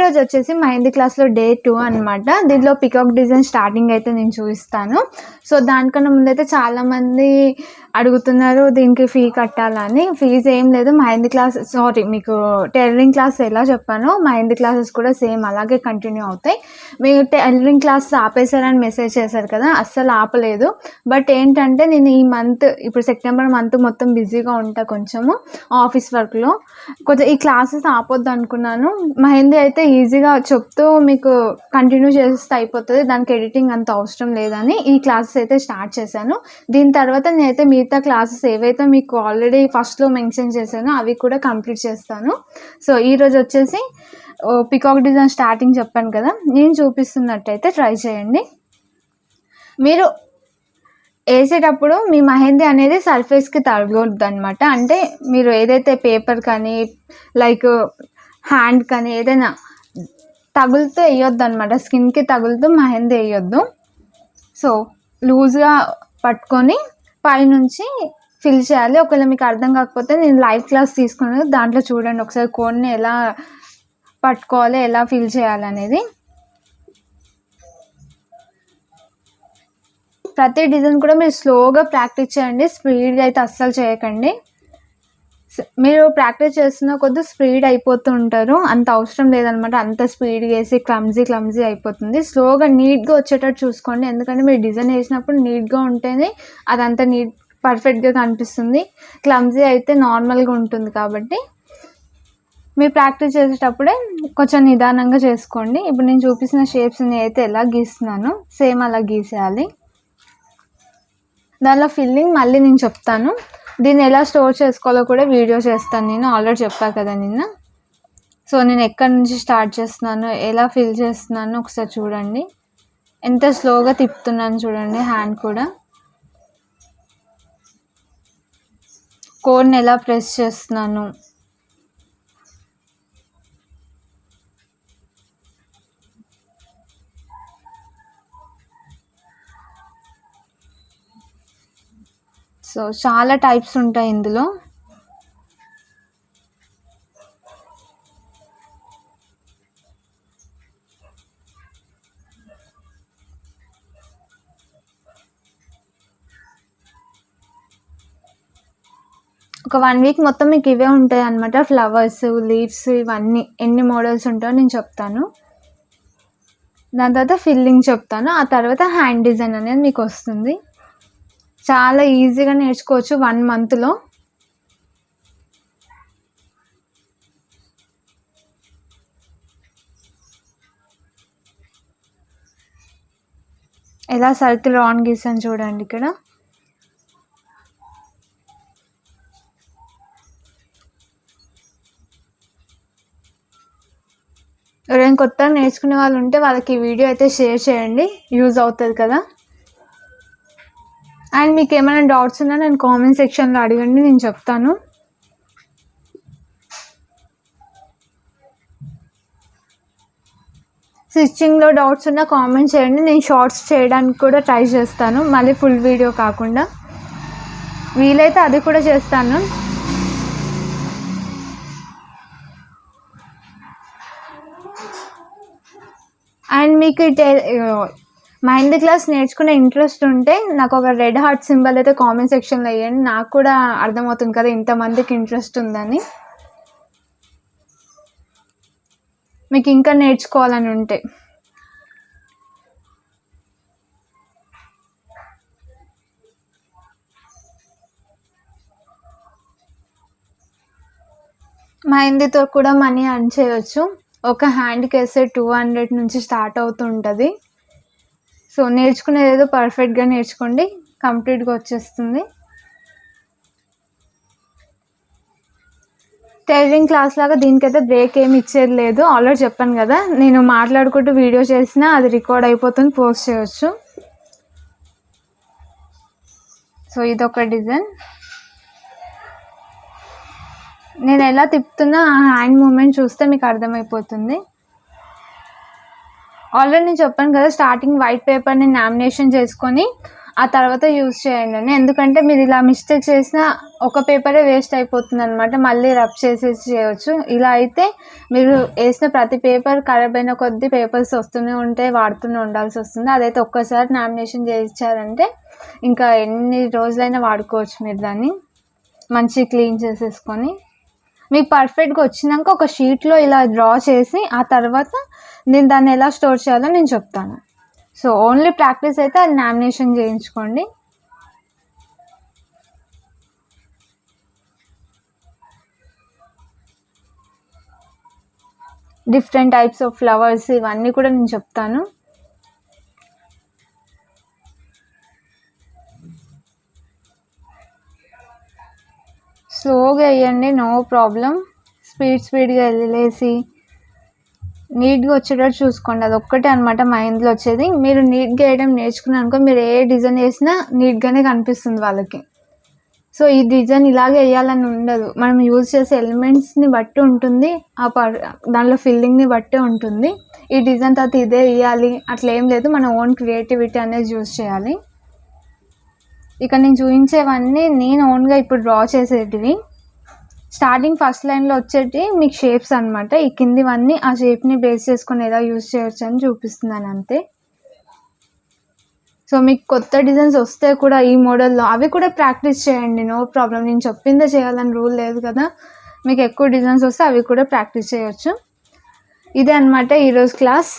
ఈరోజు వచ్చేసి మెహందీ క్లాస్లో డే 2 అనమాట. దీంట్లో పికాక్ డిజైన్ స్టార్టింగ్ అయితే నేను చూపిస్తాను. సో దానికన్నా ముందైతే చాలామంది అడుగుతున్నారు దీనికి ఫీ కట్టాలని. ఫీజు ఏం లేదు. మెహందీ క్లాస్ మీకు టైలరింగ్ క్లాస్ ఎలా చెప్పానో మెహందీ క్లాసెస్ కూడా సేమ్ అలాగే కంటిన్యూ అవుతాయి. మీరు టైలరింగ్ క్లాస్ ఆపేశారని మెసేజ్ చేశారు కదా, అస్సలు ఆపలేదు. బట్ ఏంటంటే నేను ఈ మంత్ ఇప్పుడు సెప్టెంబర్ మంత్ మొత్తం బిజీగా ఉంటా కొంచెము ఆఫీస్ వర్క్లో. కొంచెం ఈ క్లాసెస్ ఆపొద్దు అనుకున్నాను. మెహందీ అయితే ఈజీగా చెప్తూ మీకు కంటిన్యూ చేస్తే అయిపోతుంది, దానికి ఎడిటింగ్ అంత అవసరం లేదని ఈ క్లాసెస్ అయితే స్టార్ట్ చేశాను. దీని తర్వాత నేనైతే మిగతా క్లాసెస్ ఏవైతే మీకు ఆల్రెడీ ఫస్ట్లో మెన్షన్ చేశానో అవి కూడా కంప్లీట్ చేస్తాను. సో ఈరోజు వచ్చేసి పికాక్ డిజైన్ స్టార్టింగ్ చెప్పాను కదా, నేను చూపిస్తున్నట్టయితే ట్రై చేయండి. మీరు వేసేటప్పుడు మీ మెహందీ అనేది సర్ఫేస్కి తగలొద్దు అనమాట. అంటే మీరు ఏదైతే పేపర్ కానీ లైక్ హ్యాండ్ కానీ ఏదైనా తగులుతూ వేయొద్దు అనమాట. స్కిన్కి తగులుతూ మెహందీ వేయొద్దు. సో లూజ్గా పట్టుకొని పైనుంచి ఫిల్ చేయాలి. ఒకవేళ మీకు అర్థం కాకపోతే నేను లైవ్ క్లాస్ తీసుకున్నాను, దాంట్లో చూడండి ఒకసారి కోన్ని ఎలా పట్టుకోవాలి, ఎలా ఫిల్ చేయాలనేది. ప్రతి డిజైన్ కూడా మీరు స్లోగా ప్రాక్టీస్ చేయండి, స్పీడ్గా అయితే అస్సలు చేయకండి. మీరు ప్రాక్టీస్ చేస్తున్న కొద్ది స్పీడ్ అయిపోతూ ఉంటారు, అంత అవసరం లేదనమాట. అంత స్పీడ్గా వేసి క్లమ్జీ అయిపోతుంది. స్లోగా నీట్గా వచ్చేటట్టు చూసుకోండి, ఎందుకంటే మీరు డిజైన్ వేసినప్పుడు నీట్గా ఉంటేనే అదంతా పర్ఫెక్ట్గా కనిపిస్తుంది. క్లమ్జీ అయితే నార్మల్గా ఉంటుంది. కాబట్టి మీరు ప్రాక్టీస్ చేసేటప్పుడే కొంచెం నిదానంగా చేసుకోండి. ఇప్పుడు నేను చూపించిన షేప్స్ని అయితే ఎలా గీస్తున్నానో సేమ్ అలా గీసేయాలి. దానిలో ఫిల్లింగ్ మళ్ళీ నేను చెప్తాను. దీన్ని ఎలా స్టోర్ చేసుకోవాలో కూడా వీడియో చేస్తాను, నేను ఆల్రెడీ చెప్పాను కదా నిన్న. సో నేను ఎక్కడి నుంచి స్టార్ట్ చేస్తున్నాను, ఎలా ఫిల్ చేస్తున్నాను ఒకసారి చూడండి. ఎంత స్లోగా తిప్పుతున్నాను చూడండి, హ్యాండ్ కూడా. కోడ్ని ఎలా ప్రెస్ చేస్తున్నాను. సో చాలా టైప్స్ ఉంటాయి ఇందులో. ఒక 1 వీక్ మొత్తం మీకు ఇవే ఉంటాయి అన్నమాట. ఫ్లవర్స్, లీవ్స్, ఇవన్నీ ఎన్ని మోడల్స్ ఉంటాయో నేను చెప్తాను. దాని తర్వాత ఫిల్లింగ్ చెప్తాను. ఆ తర్వాత హ్యాండ్ డిజైన్ అనేది మీకు వస్తుంది. చాలా ఈజీగా నేర్చుకోవచ్చు 1 మంత్లో. ఎలా సర్కిల్ రౌండ్ గీసాను చూడండి ఇక్కడ. ఎవరైనా కొత్తగా నేర్చుకునే వాళ్ళు ఉంటే వాళ్ళకి ఈ వీడియో అయితే షేర్ చేయండి, యూజ్ అవుతుంది కదా. అండ్ మీకు ఏమైనా డౌట్స్ ఉన్నా నేను కామెంట్ సెక్షన్లో అడగండి, నేను చెప్తాను. స్టిచ్చింగ్లో డౌట్స్ ఉన్నా కామెంట్ చేయండి, నేను షార్ట్స్ చేయడానికి కూడా ట్రై చేస్తాను, మళ్ళీ ఫుల్ వీడియో కాకుండా. వీలైతే అది కూడా చేస్తాను. అండ్ మీకు మెహందీ క్లాస్ నేర్చుకునే ఇంట్రెస్ట్ ఉంటే నాకు ఒక రెడ్ హార్ట్ సింబల్ అయితే కామెంట్ సెక్షన్లో వేయండి, నాకు కూడా అర్థమవుతుంది కదా ఇంతమందికి ఇంట్రెస్ట్ ఉందని. మీకు ఇంకా నేర్చుకోవాలని ఉంటే. మెహందీతో కూడా మనీ ఎర్న్ చేయవచ్చు. ఒక హ్యాండ్కి వేస్తే 200 నుంచి స్టార్ట్ అవుతుంటుంది. సో నేర్చుకునేది ఏదో పర్ఫెక్ట్గా నేర్చుకోండి, కంప్లీట్గా వచ్చేస్తుంది. టైలరింగ్ క్లాస్ లాగా దీనికైతే బ్రేక్ ఏమి ఇచ్చేది లేదు, ఆల్రెడీ చెప్పాను కదా. నేను మాట్లాడుకుంటూ వీడియో చేసినా అది రికార్డ్ అయిపోతుంది, పోస్ట్ చేయవచ్చు. సో ఇదొక డిజైన్. నేను ఎలా తిప్పుతున్నా ఆ హ్యాండ్ మూమెంట్ చూస్తే మీకు అర్థమైపోతుంది. ఆల్రెడీ నేను చెప్పాను కదా, స్టార్టింగ్ వైట్ పేపర్ని లామినేషన్ చేసుకొని ఆ తర్వాత యూజ్ చేయండి. ఎందుకంటే మీరు ఇలా మిస్టేక్ చేసినా ఒక పేపరే వేస్ట్ అయిపోతుంది అనమాట. మళ్ళీ రబ్ చేసేసి చేయవచ్చు. ఇలా అయితే మీరు వేసిన ప్రతి పేపర్ ఖరాబ్ అయిన కొద్దీ పేపర్స్ వస్తూనే ఉంటాయి, వాడుతూనే ఉండాల్సి వస్తుంది. అదైతే ఒక్కసారి నామినేషన్ చేయించారంటే ఇంకా ఎన్ని రోజులైనా వాడుకోవచ్చు మీరు దాన్ని. మంచిగా క్లీన్ చేసేసుకొని మీకు పర్ఫెక్ట్గా వచ్చినాక ఒక షీట్లో ఇలా డ్రా చేసి ఆ తర్వాత నేను దాన్ని ఎలా స్టోర్ చేయాలో నేను చెప్తాను. సో ఓన్లీ ప్రాక్టీస్ అయితే అది నామినేషన్ చేయించుకోండి. డిఫరెంట్ టైప్స్ ఆఫ్ ఫ్లవర్స్ ఇవన్నీ కూడా నేను చెప్తాను. స్లోగా వేయండి, నో ప్రాబ్లం. స్పీడ్గా వెళ్ళేసి నీట్గా వచ్చేటట్టు చూసుకోండి. అది ఒక్కటే అనమాట మైండ్లో వచ్చేది. మీరు నీట్గా వేయడం నేర్చుకున్నారనుకో మీరు ఏ డిజైన్ వేసినా నీట్గానే కనిపిస్తుంది వాళ్ళకి. సో ఈ డిజైన్ ఇలాగే వేయాలని ఉండదు, మనం యూజ్ చేసే ఎలిమెంట్స్ని బట్టి ఉంటుంది, దానిలో ఫిల్లింగ్ని బట్టే ఉంటుంది. ఈ డిజైన్ తర్వాత ఇదే వేయాలి అట్లా ఏం లేదు, మన ఓన్ క్రియేటివిటీ అనేది యూజ్ చేయాలి. ఇక నేను చూపించేవన్నీ నేను ఓన్గా ఇప్పుడు డ్రా చేసేటివి. స్టార్టింగ్ ఫస్ట్ లైన్లో వచ్చేటి మీకు షేప్స్ అనమాట. ఈ కిందివన్నీ ఆ షేప్ని బేస్ చేసుకొని ఎలా యూజ్ చేయొచ్చు అని చూపిస్తున్నాను అంతే. సో మీకు కొత్త డిజైన్స్ వస్తే కూడా ఈ మోడల్లో అవి కూడా ప్రాక్టీస్ చేయండి, నో ప్రాబ్లం. నేను చెప్పిందే చేయాలని రూల్ లేదు కదా. మీకు ఎక్కువ డిజైన్స్ వస్తే అవి కూడా ప్రాక్టీస్ చేయొచ్చు. ఇదే అనమాట ఈరోజు క్లాస్.